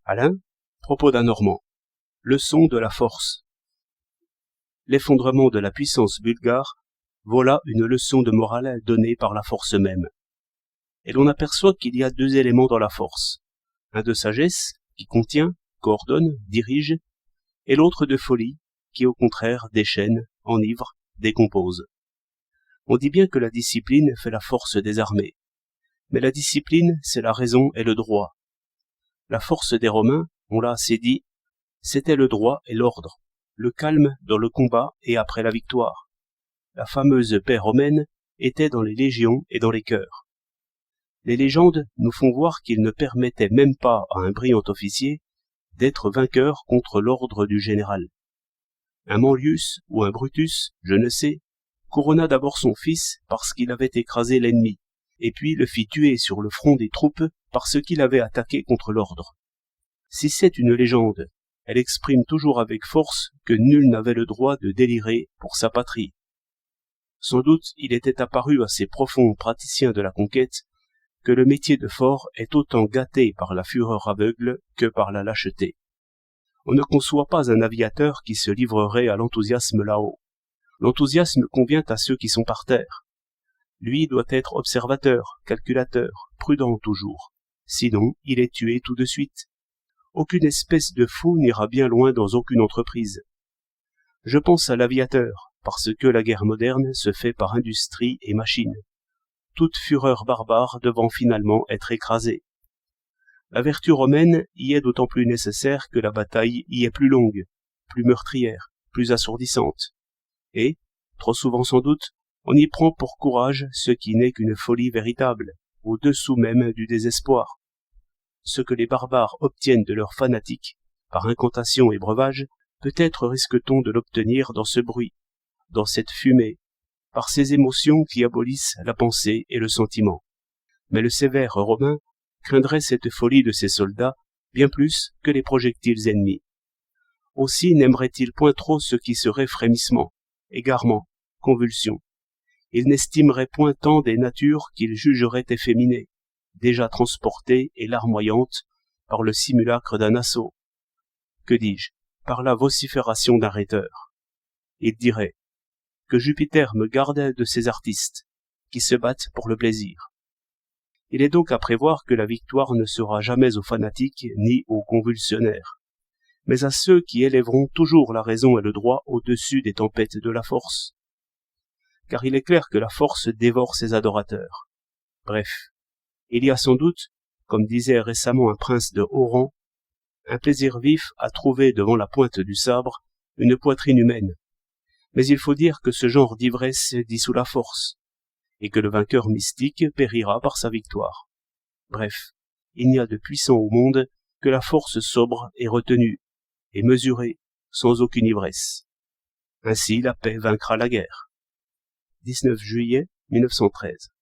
Alain, propos d'un Normand. Leçon de la force. L'effondrement de la puissance bulgare, voilà une leçon de morale donnée par la force même. Et l'on aperçoit qu'il y a deux éléments dans la force. Un de sagesse, qui contient, coordonne, dirige, et l'autre de folie, qui au contraire déchaîne, enivre, décompose. On dit bien que la discipline fait la force des armées. Mais la discipline, c'est la raison et le droit. La force des Romains, on l'a assez dit, c'était le droit et l'ordre, le calme dans le combat et après la victoire. La fameuse paix romaine était dans les légions et dans les cœurs. Les légendes nous font voir qu'il ne permettait même pas à un brillant officier d'être vainqueur contre l'ordre du général. Un Manlius ou un Brutus, je ne sais, couronna d'abord son fils parce qu'il avait écrasé l'ennemi, et puis le fit tuer sur le front des troupes parce qu'il avait attaqué contre l'ordre. Si c'est une légende, elle exprime toujours avec force que nul n'avait le droit de délirer pour sa patrie. Sans doute il était apparu à ces profonds praticiens de la conquête que le métier de fort est autant gâté par la fureur aveugle que par la lâcheté. On ne conçoit pas un aviateur qui se livrerait à l'enthousiasme là-haut. L'enthousiasme convient à ceux qui sont par terre. Lui doit être observateur, calculateur, prudent toujours. Sinon, il est tué tout de suite. Aucune espèce de fou n'ira bien loin dans aucune entreprise. Je pense à l'aviateur, parce que la guerre moderne se fait par industrie et machine. Toute fureur barbare devant finalement être écrasée. La vertu romaine y est d'autant plus nécessaire que la bataille y est plus longue, plus meurtrière, plus assourdissante. Et, trop souvent sans doute, on y prend pour courage ce qui n'est qu'une folie véritable, au-dessous même du désespoir. Ce que les barbares obtiennent de leurs fanatiques, par incantation et breuvage, peut-être risque-t-on de l'obtenir dans ce bruit, dans cette fumée, par ces émotions qui abolissent la pensée et le sentiment. Mais le sévère Romain craindrait cette folie de ses soldats bien plus que les projectiles ennemis. Aussi n'aimerait-il point trop ce qui serait frémissement, égarement, convulsion. Il n'estimerait point tant des natures qu'il jugerait efféminées, déjà transportées et larmoyantes par le simulacre d'un assaut. Que dis-je, par la vocifération d'un rhéteur. Il dirait que Jupiter me garde de ces artistes, qui se battent pour le plaisir. Il est donc à prévoir que la victoire ne sera jamais aux fanatiques ni aux convulsionnaires, mais à ceux qui élèveront toujours la raison et le droit au-dessus des tempêtes de la force. Car il est clair que la force dévore ses adorateurs. Bref, il y a sans doute, comme disait récemment un prince de haut rang, un plaisir vif à trouver devant la pointe du sabre une poitrine humaine. Mais il faut dire que ce genre d'ivresse dissout la force, et que le vainqueur mystique périra par sa victoire. Bref, il n'y a de puissant au monde que la force sobre et retenue, et mesurée, sans aucune ivresse. Ainsi la paix vaincra la guerre. 19 juillet 1913